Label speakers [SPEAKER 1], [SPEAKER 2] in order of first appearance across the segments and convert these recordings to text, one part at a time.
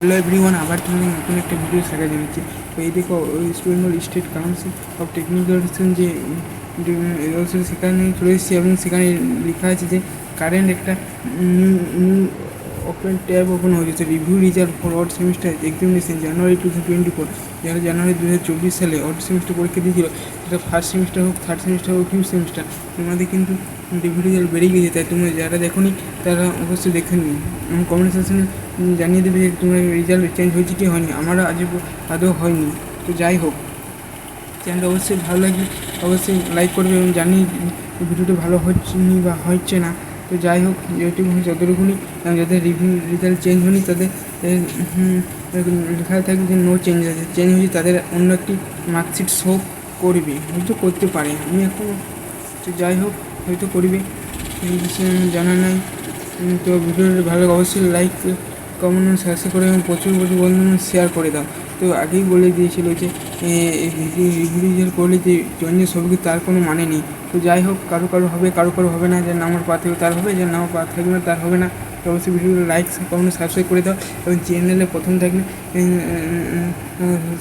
[SPEAKER 1] Hello everyone, আবার তোমাদের নতুন একটা ভিডিও শেখা যাচ্ছে। তো এই দেখো, West Bengal state council of technical যে সেখানে চলে এসেছি এবং সেখানে লেখা আছে যে কারেন্ট একটা নিউ ওপেন ট্যাব ওপেন হয়েছে। Review result for odd semester examination January 2024। যারা জানুয়ারি 2024 সালে অড সেমিস্টার পরীক্ষা দিয়েছিল, সেটা ফার্স্ট সেমিস্টার হোক, থার্ড সেমিস্টার হোক, ফিফথ সেমিস্টার, তোমাদের কিন্তু রিভিউ রেজাল্ট বেরিয়ে গেছে। তাই তোমরা যারা দেখোনি তারা অবশ্যই দেখে নিন এবং কমেন্ট সেকশনে জানিয়ে দেবে যে তোমার রেজাল্ট চেঞ্জ হয়েছে কি হয়নি। আমারও আদৌ হয়নি। তো যাই হোক, চ্যানেলটা অবশ্যই ভালো লাগবে, অবশ্যই লাইক করবে এবং জানি ভিডিওটা ভালো হচ্ছে নি বা হচ্ছে না। তো যাই হোক, যেটুকু যতটুকুনি যাদের রিভিউ রেজাল্ট চেঞ্জ হয়নি তাদের লেখা থাকবে যে নো চেঞ্জ আছে, চেঞ্জ হয়েছে তাদের অন্য একটি মার্কশিট শো করবে, হয়তো করতে পারে। আমি এখন তো যাই হোক, হয়তো করবে, এই বিষয়ে আমার জানা নাই। তো ভিডিওটা ভালো অবশ্যই লাইক, কমেন্ট, সাবস্ক্রাইব করে এবং প্রচুর বন্ধু শেয়ার করে দাও। তো আগেই বলে দিয়েছিল যে রিভিউ করলে যে জয়েন্টের সবকে তার কোনো মানে নেই। তো যাই হোক, কারো হবে, কারো হবে না। যার নাম্বার পা থাকবে তার হবে, যার নাম্বার পা থাকবে না তার হবে না। তো অবশ্যই ভিডিওটা লাইক, কমেন্ট, সাবস্ক্রাইব করে দাও এবং চ্যানেলে প্রথম থাকলে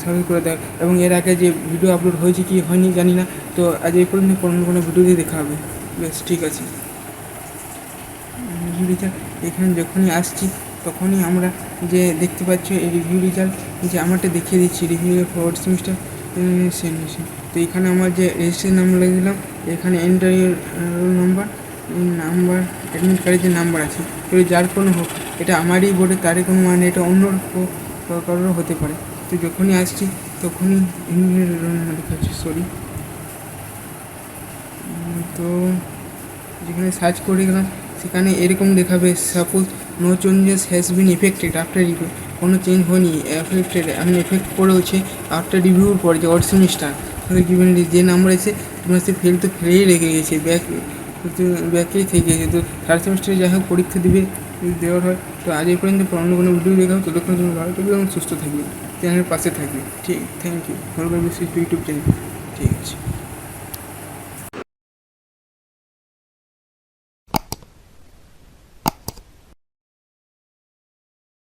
[SPEAKER 1] সাবস্ক্রাইব করে দাও। এবং এর আগে যে ভিডিও আপলোড হয়েছে কি হয়নি জানি না। তো আজ এই পর্যন্ত কোনো ভিডিও দিয়ে দেখা হবে। বেশ, ঠিক আছে। রিভিউ রেজাল্ট এখানে যখনই আসছি তখনই আমরা যে দেখতে পাচ্ছ এই রিভিউ রেজাল্ট, যে আমারটা দেখিয়ে দিচ্ছি রিভিউ ফোর্থ সেমিস্টার সেমিস্টার। তো এখানে আমার যে রেজিস্ট্রেশন নাম্বার লিখলাম, এখানে এন্টার রোল নাম্বার অ্যাডমিট কার্ডের যে নাম্বার আছে, তো যার কোনো হোক, এটা আমারই বোর্ডে, তারই কোনো মানে এটা অন্য কারোরও হতে পারে। তো যখনই আসছি তখনই রোল নাম্বার দেখাচ্ছি, সরি। তো যেখানে সার্চ করে গেলাম সেখানে এরকম দেখাবে, suppose no changes has been effected after review. কোনো চেঞ্জ হয়নি, এফেক্টেড এখন এফেক্ট করেছে আফটার রিভিউর পরে যে অড সেমিস্টার গিভেন যে নাম্বার এসে তোমার সে ফেল তো ফেলেই রেখে গেছে, ব্যাকেই থেকে গেছে। তো থার্ড সেমিস্টারে যাই হোক পরীক্ষা দেওয়ার হয়। তো আজ এই পর্যন্ত অন্য কোনো ভিডিও দেখাও, ততক্ষণ তুমি ভালো থাকবে এবং সুস্থ থাকবে, চ্যানেলের পাশে থাকবে। ঠিক, থ্যাংক ইউ। ইউটিউব চ্যানেল, ঠিক আছে।